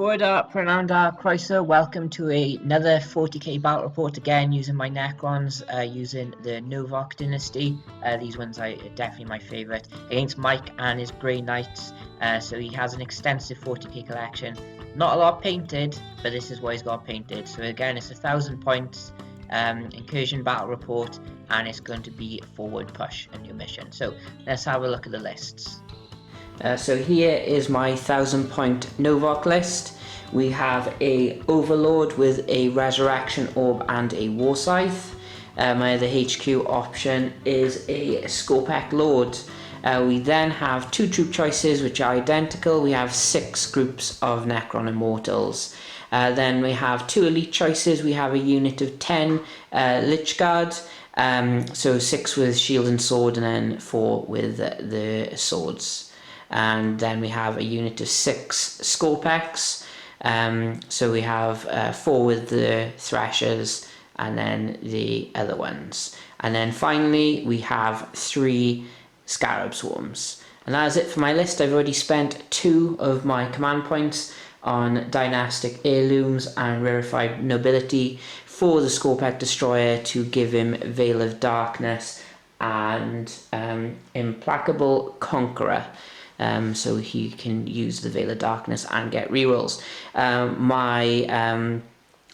Boarda Prananda Chrysler, welcome to another 40k battle report again using my Necrons, using the Novak dynasty. These ones are definitely my favourite, against Mike and his Grey Knights. So he has an extensive 40k collection, not a lot painted, but this is what he's got painted. So again, it's 1,000 points, incursion battle report, and it's going to be forward push, a new mission. So let's have a look at the lists. So here is my 1,000 point Novak list. We have a Overlord with a Resurrection Orb and a War Scythe. My other HQ option is a Scorpec Lord. We then have two troop choices which are identical. We have 6 groups of Necron Immortals. Then we have 2 elite choices. We have a unit of 10 Lich Guard. So 6 with shield and sword, and then 4 with the swords. And then we have a unit of 6 Scorpex. So we have 4 with the Threshers and then the other ones. And then finally we have 3 Scarab Swarms. And that is it for my list. I've already spent 2 of my command points on Dynastic Heirlooms and Rarefied Nobility for the Scorpec Destroyer to give him Veil of Darkness and Implacable Conqueror. So he can use the Veil of Darkness and get rerolls. My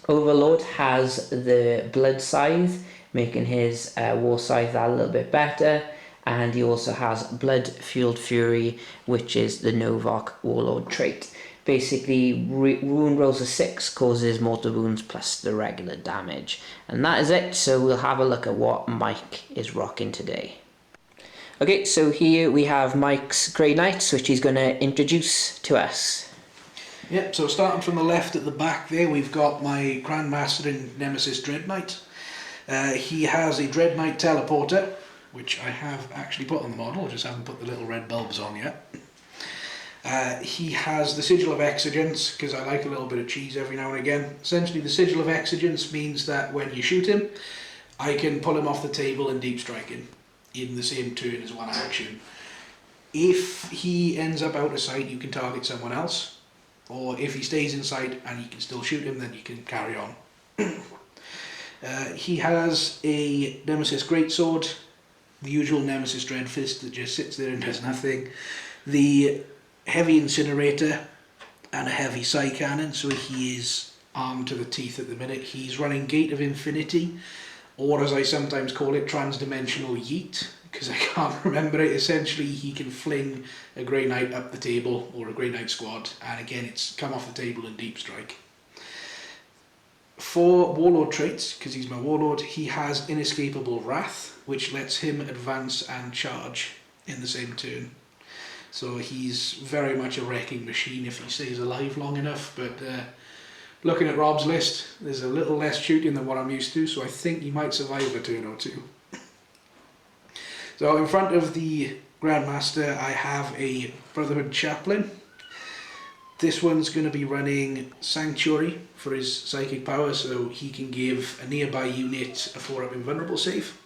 Overlord has the Blood Scythe, making his War Scythe that a little bit better. And he also has Blood Fueled Fury, which is the Novak Warlord trait. Basically, wound rolls of 6 causes mortal wounds plus the regular damage. And that is it, so we'll have a look at what Mike is rocking today. Okay, so here we have Mike's Grey Knights, which he's going to introduce to us. Yep, so starting from the left at the back there, we've got my Grandmaster and Nemesis Dread Knight. He has a Dread Knight teleporter, which I have actually put on the model, just haven't put the little red bulbs on yet. He has the Sigil of Exigence, because I like a little bit of cheese every now and again. Essentially, the Sigil of Exigence means that when you shoot him, I can pull him off the table and deep strike him in the same turn as one action. If he ends up out of sight, you can target someone else, or if he stays in sight and you can still shoot him, then you can carry on. He has a Nemesis Greatsword, the usual Nemesis Dread Fist that just sits there and does nothing, the Heavy Incinerator, and a Heavy Psy Cannon, so he is armed to the teeth at the minute. He's running Gate of Infinity, or as I sometimes call it, Transdimensional Yeet, because I can't remember it. Essentially, he can fling a Grey Knight up the table, or a Grey Knight squad, and again, it's come off the table and deep strike. For Warlord traits, because he's my Warlord, he has Inescapable Wrath, which lets him advance and charge in the same turn. So he's very much a wrecking machine if he stays alive long enough, but looking at Rob's list, there's a little less shooting than what I'm used to, so I think he might survive a turn or two. So in front of the Grandmaster, I have a Brotherhood Chaplain. This one's going to be running Sanctuary for his psychic power, so he can give a nearby unit a 4-up invulnerable save.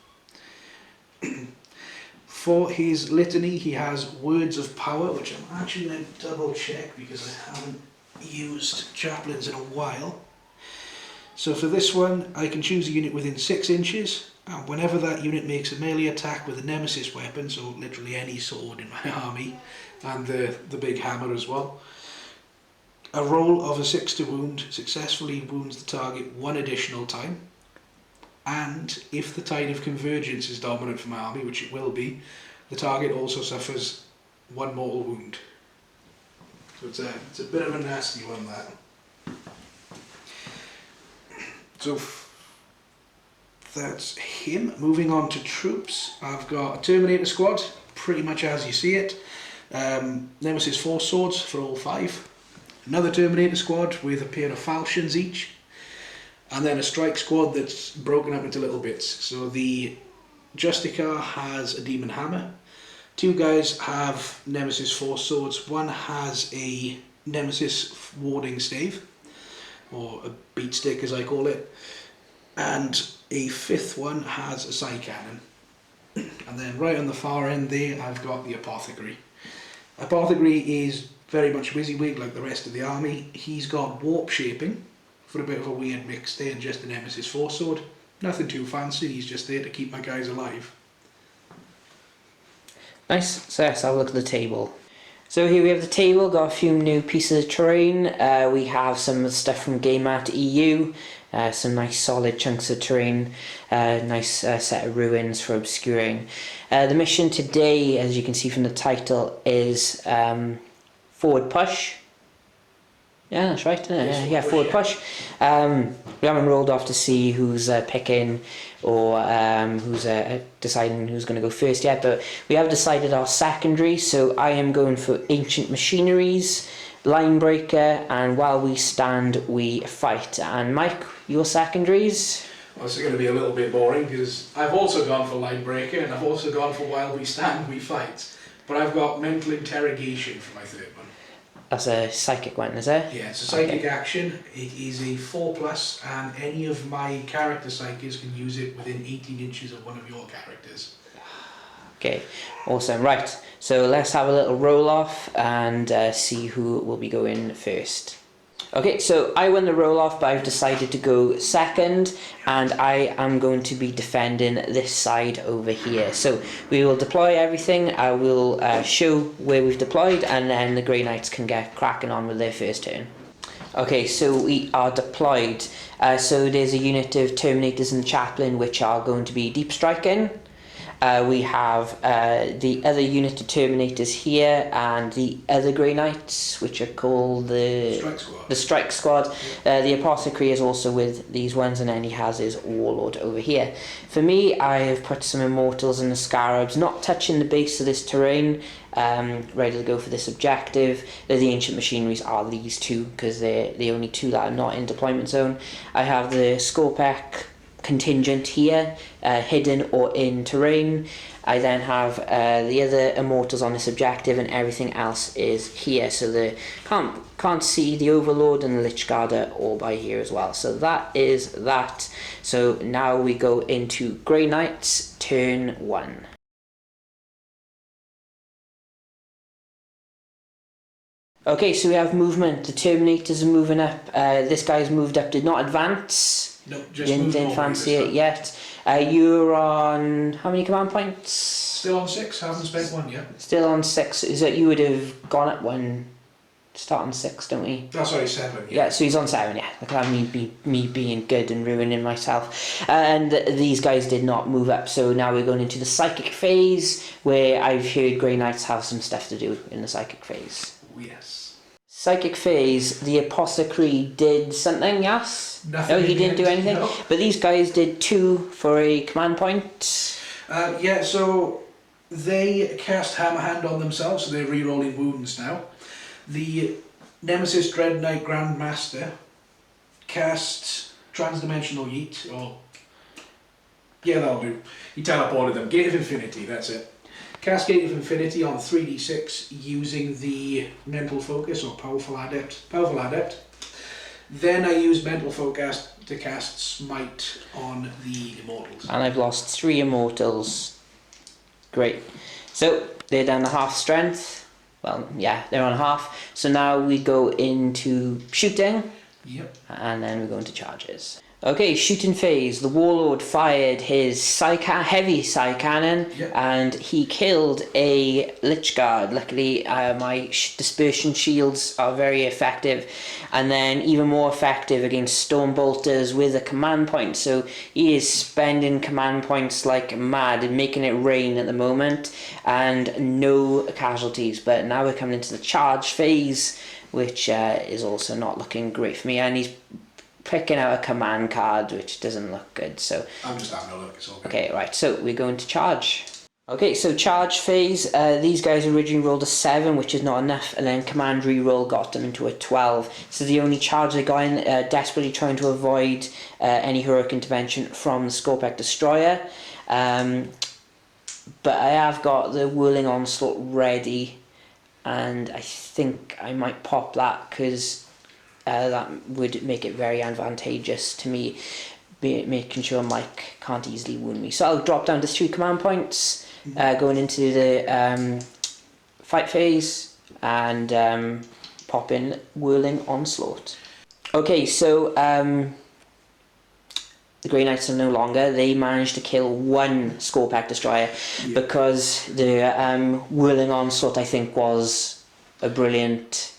For his Litany, he has Words of Power, which I'm actually going to double check because I haven't used chaplains in a while. So for this one, I can choose a unit within 6 inches, and whenever that unit makes a melee attack with a Nemesis weapon, so literally any sword in my army, and the big hammer as well, a roll of a 6 to wound successfully wounds the target 1 additional time, and if the Tide of Convergence is dominant for my army, which it will be, the target also suffers 1 mortal wound. So it's a bit of a nasty one, that. So that's him. Moving on to troops, I've got a Terminator squad, pretty much as you see it. Nemesis Force Swords for all 5. Another Terminator squad with a pair of falchions each. And then a strike squad that's broken up into little bits. So the Justicar has a Demon Hammer. 2 guys have Nemesis Force Swords. 1 has a Nemesis Warding Stave, or a Beat Stick as I call it. And a 5th one has a Psy Cannon. And then right on the far end there, I've got the Apothecary. Apothecary is very much WYSIWYG like the rest of the army. He's got warp shaping for a bit of a weird mix there, and just a Nemesis Force Sword. Nothing too fancy, he's just there to keep my guys alive. Nice, so let's have a look at the table. So here we have the table, got a few new pieces of terrain. We have some of the stuff from GameMat EU, some nice solid chunks of terrain, nice set of ruins for obscuring. The mission today, as you can see from the title, is forward push. Yeah, that's right, isn't it? Yeah, forward push. We haven't rolled off to see who's picking or who's deciding who's going to go first yet, but we have decided our secondary, so I am going for Ancient Machineries, Line Breaker, and While We Stand, We Fight. And Mike, your secondaries? Well, this is going to be a little bit boring because I've also gone for Line Breaker and I've also gone for While We Stand, We Fight, but I've got Mental Interrogation for my third one. That's a psychic one, is it? Yeah, it's a psychic action. It is a 4+, and any of my character psychics can use it within 18 inches of one of your characters. Okay, awesome. Right, so let's have a little roll off and see who will be going first. Okay, so I won the roll off, but I've decided to go second, and I am going to be defending this side over here. So we will deploy everything. I will show where we've deployed, and then the Grey Knights can get cracking on with their first turn. Okay, so we are deployed. So there's a unit of Terminators and Chaplain which are going to be deep striking. We have the other unit of Terminators here, and the other Grey Knights, which are called the Strike Squad. The Apothecary is also with these ones, and then he has his Warlord over here. For me, I have put some Immortals and the Scarabs, not touching the base of this terrain, ready to go for this objective. The Ancient Machineries are these two, because they're the only two that are not in deployment zone. I have the Scorpec contingent here, hidden or in terrain. I then have the other Immortals on this objective, and everything else is here, so the can't see the Overlord and the Lich Guard are all by here as well. So that is that. So now we go into Grey Knights turn 1. Okay, so we have movement. The Terminators are moving up. This guy's moved up, did not advance. No, just didn't fancy it yet. You're on how many command points? Still on 6, haven't spent one yet. Still on 6. Is that you would have gone up one? Start on 6, don't we? Oh, sorry, 7. Yeah, so he's on 7. Yeah, look at me being good and ruining myself. And these guys did not move up, so now we're going into the psychic phase, where I've heard Grey Knights have some stuff to do in the psychic phase. Yes. Psychic phase, the Apothecary did something, yes? Nothing. No, he didn't do anything. No. But these guys did 2 for a command point. Yeah, so they cast Hammer Hand on themselves, so they're re-rolling wounds now. The Nemesis Dread Knight Grandmaster cast Transdimensional Yeet, or... yeah, that'll do. He teleported them. Gate of Infinity, that's it. Cast Gate of Infinity on 3d6 using the Mental Focus or Powerful Adept. Then I use Mental Focus to cast Smite on the Immortals. And I've lost 3 Immortals. Great. So they're down to half strength. Well, yeah, they're on half. So now we go into shooting. Yep. And then we go into charges. Okay, shooting phase. The Warlord fired his heavy psi cannon, yep, and he killed a Lich Guard. Luckily, my dispersion shields are very effective, and then even more effective against Storm Bolters with a command point. So he is spending command points like mad and making it rain at the moment, and no casualties. But now we're coming into the charge phase, which is also not looking great for me, and he's picking out a command card which doesn't look good, so I'm just having a look, it's all good. Okay, right, so we're going to charge. Okay, so charge phase, these guys originally rolled a 7, which is not enough, and then command reroll got them into a 12. So the only charge they got in, desperately trying to avoid any heroic intervention from the Scorpec Destroyer. But I have got the Whirling Onslaught ready, and I think I might pop that, because that would make it very advantageous to me, making sure Mike can't easily wound me. So I'll drop down to 3 command points, going into the fight phase. and pop in Whirling Onslaught. Okay, so the Grey Knights are no longer. They managed to kill one Scorpack Destroyer because the Whirling Onslaught, I think, was a brilliant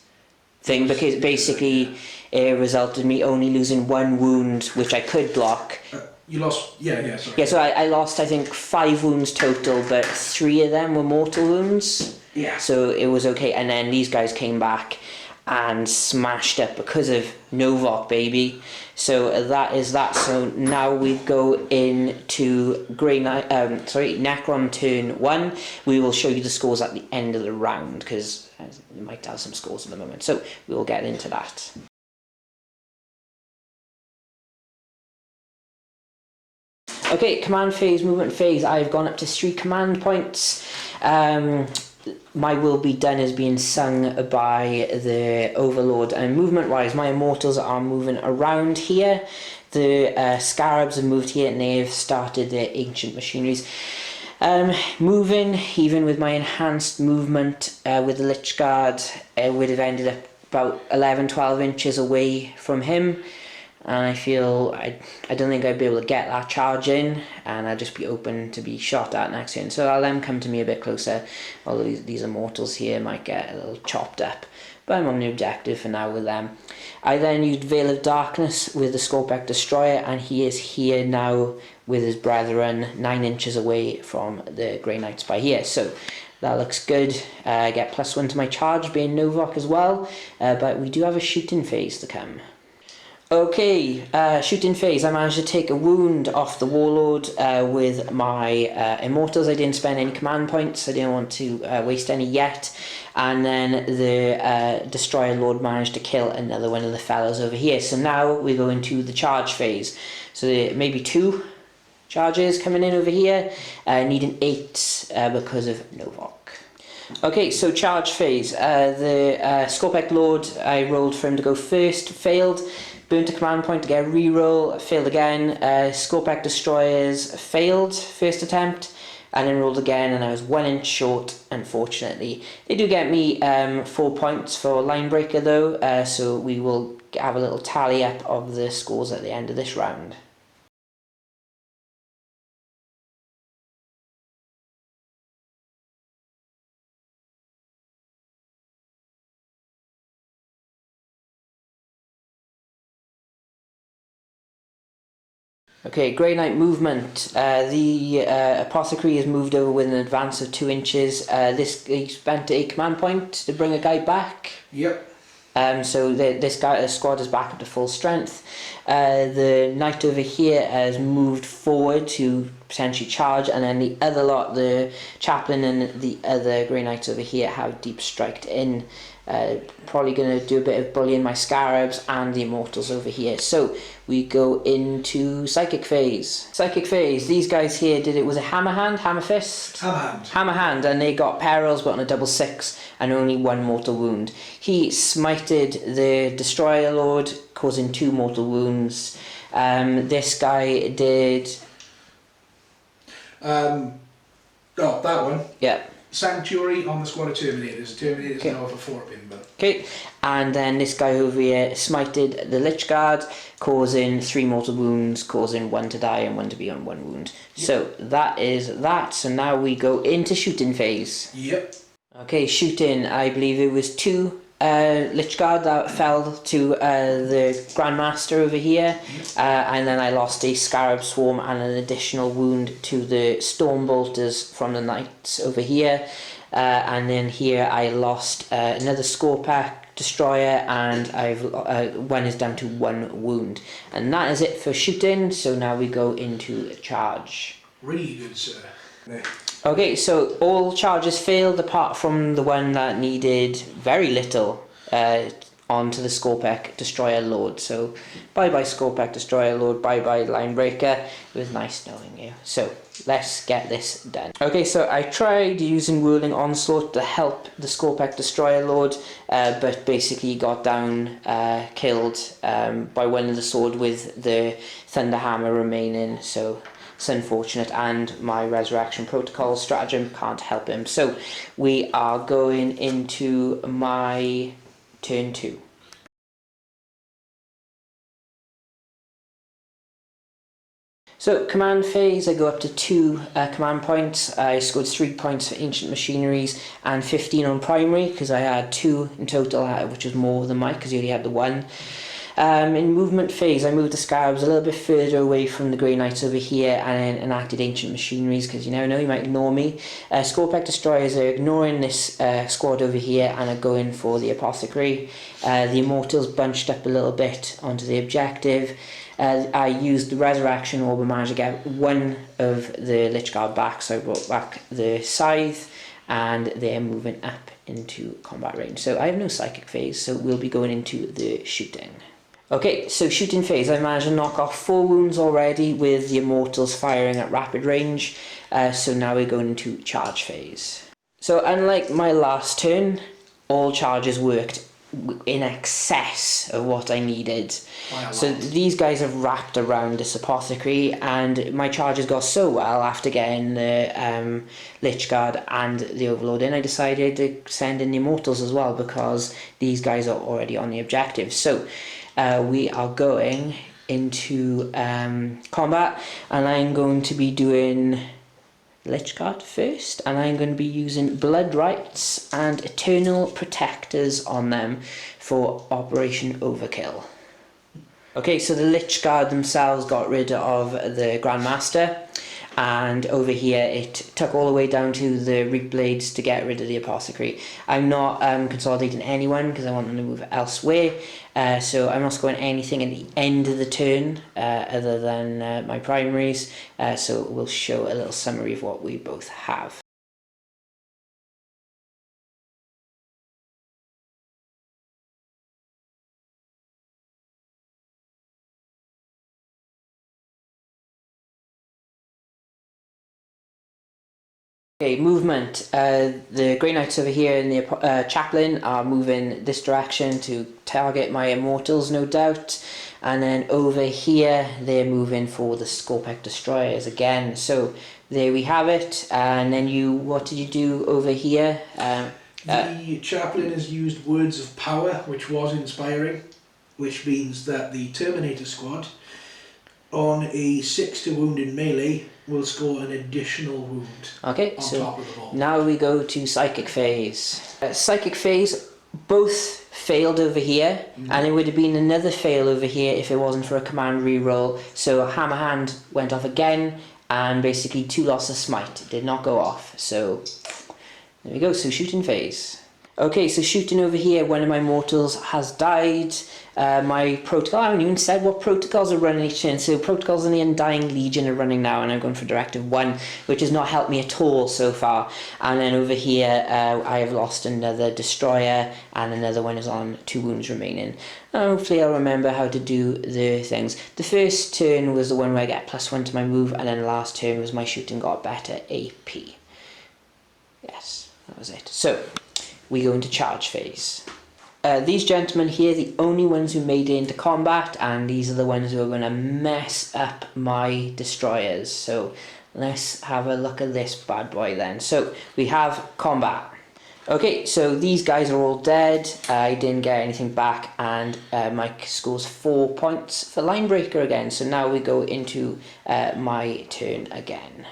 thing because basically it resulted in me only losing one wound, which I could block. You lost, sorry. Yeah, so I lost, I think, 5 wounds total, but 3 of them were mortal wounds. Yeah. So it was okay, and then these guys came back and smashed up because of Novok, baby. So that is that. So now we go into Necron Turn 1. We will show you the scores at the end of the round because we might have some scores at the moment. So we will get into that. Okay, command phase, movement phase. I've gone up to 3 command points. My will be done is being sung by the Overlord, and movement wise my immortals are moving around here. The scarabs have moved here and they've started their ancient machineries. Moving even with my enhanced movement with the Lich Guard, would have ended up about 11-12 inches away from him, and I feel I don't think I'd be able to get that charge in, and I'd just be open to be shot at next turn. So I'll let them come to me a bit closer, although these immortals here might get a little chopped up, but I'm on the objective for now with them. I then used Veil of Darkness with the Scorpack Destroyer, and he is here now with his brethren 9 inches away from the Grey Knights by here. So that looks good. I get +1 to my charge being Novok as well, but we do have a shooting phase to come. Okay, shooting phase. I managed to take a wound off the Warlord with my Immortals. I didn't spend any command points. I didn't want to waste any yet. And then the Destroyer Lord managed to kill another one of the fellows over here. So now we go into the charge phase. So there may be 2 charges coming in over here. Needing 8 because of Novok. Okay, so charge phase. The Scorpack Lord, I rolled for him to go first, failed. Burnt a command point to get a reroll, failed again. Scorpack Destroyers failed first attempt, and then rolled again, and I was 1 inch short, unfortunately. They do get me 4 points for line breaker though, so we will have a little tally up of the scores at the end of this round. Okay, Grey Knight movement. The Apothecary is moved over with an advance of 2 inches. He spent a command point to bring a guy back. Yep. So this squad is back up to full strength. The knight over here has moved forward to potentially charge, and then the other lot, the chaplain and the other Grey Knights over here, have deep striked in. Probably going to do a bit of bullying my scarabs and the immortals over here. So we go into psychic phase. Psychic phase, these guys here did it with a hammer hand, hammer fist? Hammer hand, and they got perils but on a double 6 and only 1 mortal wound. He smited the Destroyer Lord, causing 2 mortal wounds. This guy did... that one? Yeah. Sanctuary on the squad of Terminators. Terminators now have a 4-pin, but... Okay, and then this guy over here smited the Lich Guard, causing 3 mortal wounds, causing 1 to die and 1 to be on 1 wound. Yep. So that is that. So now we go into shooting phase. Yep. Okay, shooting. I believe it was 2 Lich Guard that fell to the Grandmaster over here, and then I lost a Scarab Swarm and an additional wound to the Storm Bolters from the Knights over here, and then here I lost another Scorpack Destroyer, and I've one is down to 1 wound, and that is it for shooting. So now we go into charge. Really good, sir. There. Okay, so all charges failed apart from the one that needed very little onto the Scorpack Destroyer Lord. So bye bye Scorpack Destroyer Lord, bye bye Linebreaker. It was nice knowing you. So let's get this done. Okay, so I tried using Whirling Onslaught to help the Scorpack Destroyer Lord, but basically got down, killed by one of the sword with the Thunder Hammer remaining. So It's unfortunate, and my Resurrection Protocol stratagem can't help him. So we are going into my turn 2. So command phase, I go up to 2 command points. I scored 3 points for ancient machineries and 15 on primary because I had 2 in total, which was more than Mike because he only had the 1. In movement phase, I moved the Scarabs a little bit further away from the Grey Knights over here and then enacted ancient machineries because you never know, you might ignore me. Scorpec Destroyers are ignoring this squad over here and are going for the Apothecary. The Immortals bunched up a little bit onto the objective. I used the Resurrection Orb and managed to get 1 of the Lich Guard back, so I brought back the Scythe and they're moving up into combat range. So I have no psychic phase, so we'll be going into the shooting. Okay, so shooting phase, I managed to knock off 4 wounds already with the Immortals firing at rapid range, so now we're going into charge phase. So unlike my last turn, all charges worked in excess of what I needed. So these guys have wrapped around this Apothecary, and my charges got so well after getting the Lich Guard and the Overlord in, I decided to send in the Immortals as well because these guys are already on the objective. So we are going into combat, and I'm going to be doing Lich Guard first, and I'm going to be using Blood Rites and Eternal Protectors on them for Operation Overkill. Okay, so the Lich Guard themselves got rid of the Grandmaster, and over here it took all the way down to the Reap Blades to get rid of the Apothecary. I'm not consolidating anyone because I want them to move elsewhere, so I'm not scoring anything at the end of the turn other than my primaries, so we'll show a little summary of what we both have. Okay, movement. The Grey Knights over here and the Chaplain are moving this direction to target my Immortals, no doubt. And then over here, they're moving for the Scorpec Destroyers again. So there we have it. And then what did you do over here? The Chaplain has used Words of Power, which was inspiring, which means that the Terminator squad on a 6 to wound in melee will score an additional wound. Okay, on top of the ball. Now we go to Psychic Phase. Psychic Phase, both failed over here, and it would have been another fail over here if it wasn't for a command reroll. So Hammer Hand went off again, and basically 2 loss of Smite. It did not go off. So there we go, so shooting phase. Okay, so shooting over here, one of my mortals has died. My protocol, I haven't even said what protocols are running each turn. So protocols in the Undying Legion are running now, and I'm going for Directive 1, which has not helped me at all so far. And then over here, I have lost another Destroyer, and another one is on 2 wounds remaining. Hopefully I'll remember how to do the things. The first turn was the one where I get +1 to my move, and then the last turn was my shooting got better AP. Yes, that was it. So we go into charge phase. These gentlemen here, the only ones who made it into combat, and these are the ones who are going to mess up my destroyers. So let's have a look at this bad boy then. So we have combat. Okay, so these guys are all dead. I didn't get anything back, and Mike scores 4 points for line breaker again. So now we go into my turn again.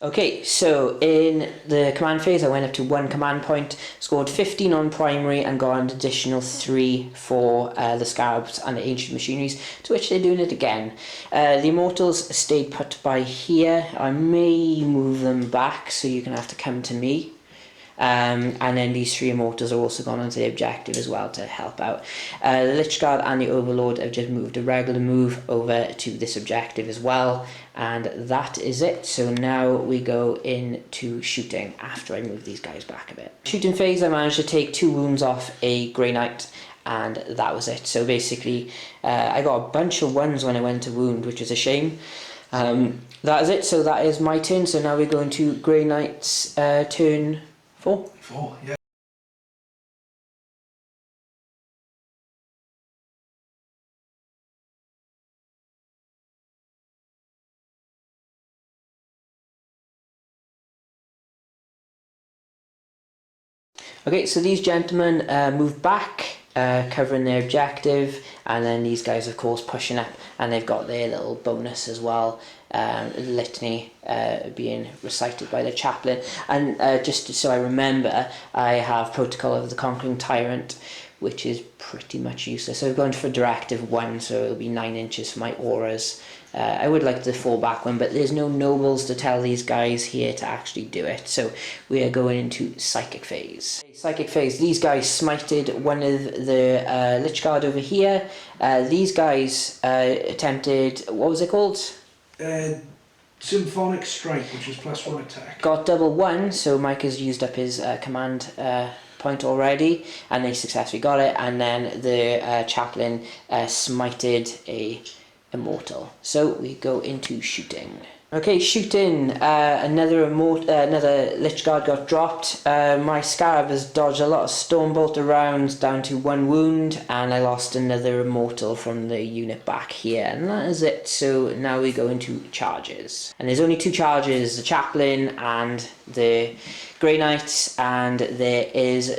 Okay, so in the command phase I went up to 1 command point, scored 15 on primary and got an additional 3 for the Scarabs and the Ancient Machineries, to which they're doing it again. The Immortals stayed put by here. I may move them back, so you're going to have to come to me. And then these 3 Immortals are also gone onto the objective as well to help out. The Lich Guard and the Overlord have just moved a regular move over to this objective as well, and that is it. So now we go into shooting after I move these guys back a bit. Shooting phase, I managed to take 2 wounds off a Grey Knight, and that was it. So basically I got a bunch of 1s when I went to wound, which is a shame. That is it, so that is my turn. So now we go into Grey Knight's turn 4. 4, yeah. Okay, so these gentlemen move back, covering their objective, and then these guys, of course, pushing up, and they've got their little bonus as well, litany being recited by the chaplain. And just so I remember, I have Protocol of the Conquering Tyrant, which is pretty much useless. So I've gone for Directive 1, so it'll be 9 inches for my auras. I would like the fallback one, but there's no nobles to tell these guys here to actually do it. So we are going into Psychic Phase. Psychic Phase, these guys smited one of the Lich Guard over here. These guys attempted, what was it called? Symphonic Strike, which is +1 attack. Got double 1, so Mike has used up his command point already, and they successfully got it. And then the chaplain smited a immortal. So we go into shooting. Okay, shooting. Another Lich Guard got dropped. My Scarab has dodged a lot of Stormbolt rounds down to 1 wound, and I lost another immortal from the unit back here, and that is it. So now we go into charges, and there's only 2 charges: the chaplain and the Grey Knights, and there is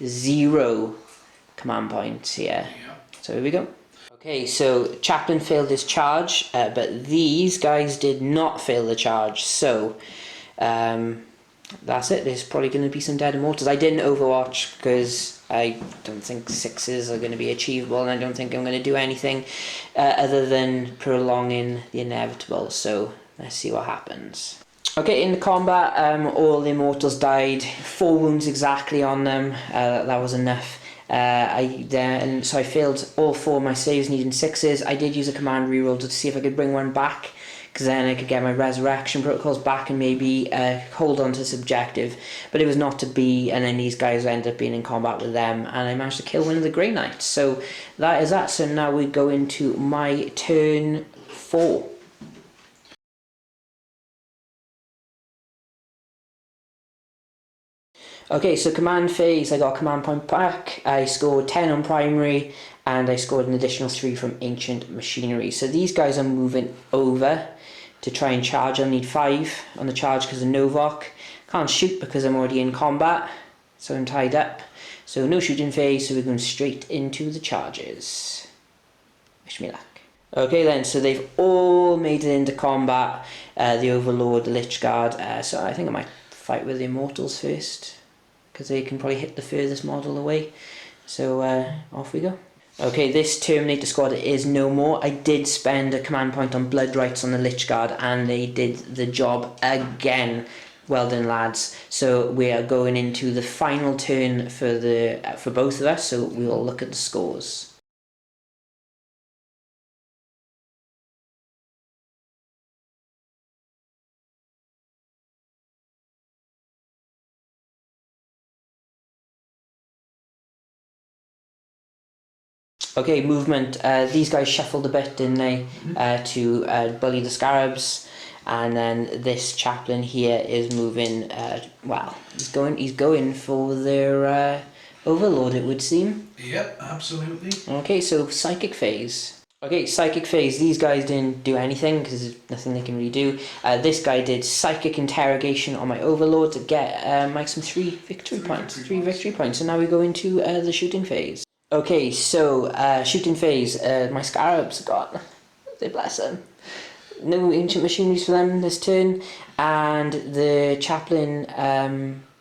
zero command points here. Yeah. So here we go. Okay, so Chaplain failed his charge, but these guys did not fail the charge, so that's it. There's probably going to be some dead immortals. I didn't overwatch because I don't think 6s are going to be achievable, and I don't think I'm going to do anything other than prolonging the inevitable, so let's see what happens. Okay, in the combat, all the immortals died, 4 wounds exactly on them. That was enough. And so I failed all 4 of my saves, needing 6s. I did use a command reroll to see if I could bring one back, because then I could get my resurrection protocols back and maybe hold on to this objective, but it was not to be, and then these guys ended up being in combat with them, and I managed to kill one of the Grey Knights. So that is that. So now we go into my turn 4. Okay, so command phase, I got a command point back, I scored 10 on primary, and I scored an additional 3 from ancient machinery. So these guys are moving over to try and charge. I'll need 5 on the charge because of Novok. Can't shoot because I'm already in combat, so I'm tied up. So no shooting phase, so we're going straight into the charges. Wish me luck. Okay then, so they've all made it into combat, the Overlord, the Lich Guard, so I think I might fight with the Immortals first, because they can probably hit the furthest model away. So off we go. Okay, this Terminator squad is no more. I did spend a command point on Blood Rights on the Lich Guard, and they did the job again. Well done, lads. So we are going into the final turn for both of us, so we will look at the scores. Okay, movement. These guys shuffled a bit, didn't they, to bully the Scarabs, and then this chaplain here is moving. Well, he's going for their Overlord, it would seem. Yep, absolutely. Okay, so Psychic Phase. Okay, Psychic Phase. These guys didn't do anything because there's nothing they can really do. This guy did Psychic Interrogation on my Overlord to get Mike some 3 victory points. 3 victory points. So now we go into the shooting phase. Okay, so shooting phase. My Scarabs got, they bless them, no ancient machineries for them this turn, and the chaplain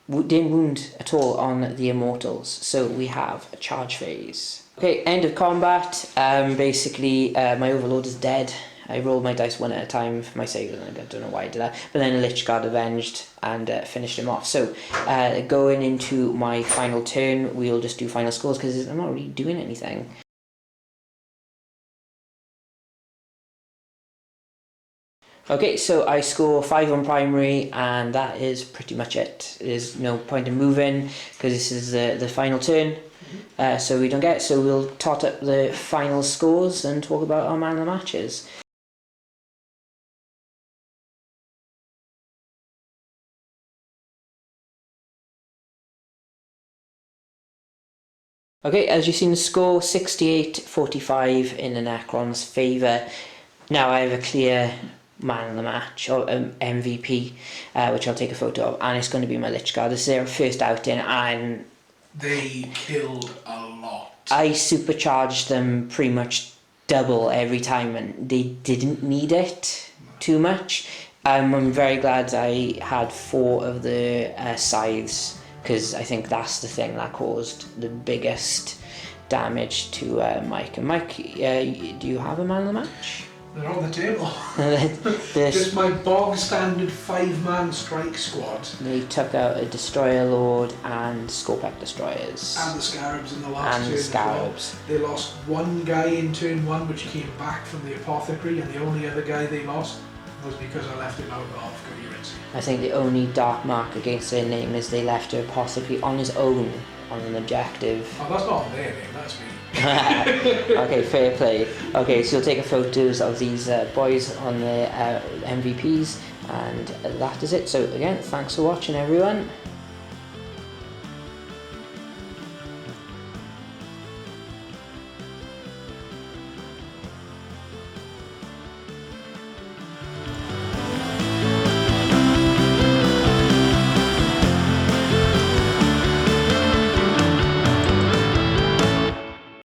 didn't wound at all on the Immortals, so we have a charge phase. Okay, end of combat. Basically, my Overlord is dead. I rolled my dice 1 at a time for my save, and I don't know why I did that. But then a Lich Guard avenged and finished him off. So going into my final turn, we'll just do final scores because I'm not really doing anything. Okay, so I score 5 on primary, and that is pretty much it. There's no point in moving because this is the final turn. So we don't get. So we'll tot up the final scores and talk about our man of the matches. Okay, as you've seen the score, 68-45 in the Necrons' favour. Now I have a clear man of the match, or MVP, which I'll take a photo of, and it's going to be my Lich Guard. This is their first outing, and they killed a lot. I supercharged them pretty much double every time, and they didn't need it too much. I'm very glad I had 4 of the scythes, because I think that's the thing that caused the biggest damage to Mike. And Mike, do you have a man of the match? They're on the table. This, Just my bog standard 5-man strike squad. they took out a Destroyer Lord and Scorpec Destroyers. And the Scarabs in the last And turn the as Scarabs. well. They lost one guy in turn 1 which came back from the Apothecary, and the only other guy they lost was because I left him out of coherency. I think the only dark mark against their name is they left a possibly on his own on an objective. Oh, that's not their name, that's me. Okay, fair play. Okay, so you'll take photos of these boys on the MVPs, and that is it. So again, thanks for watching, everyone.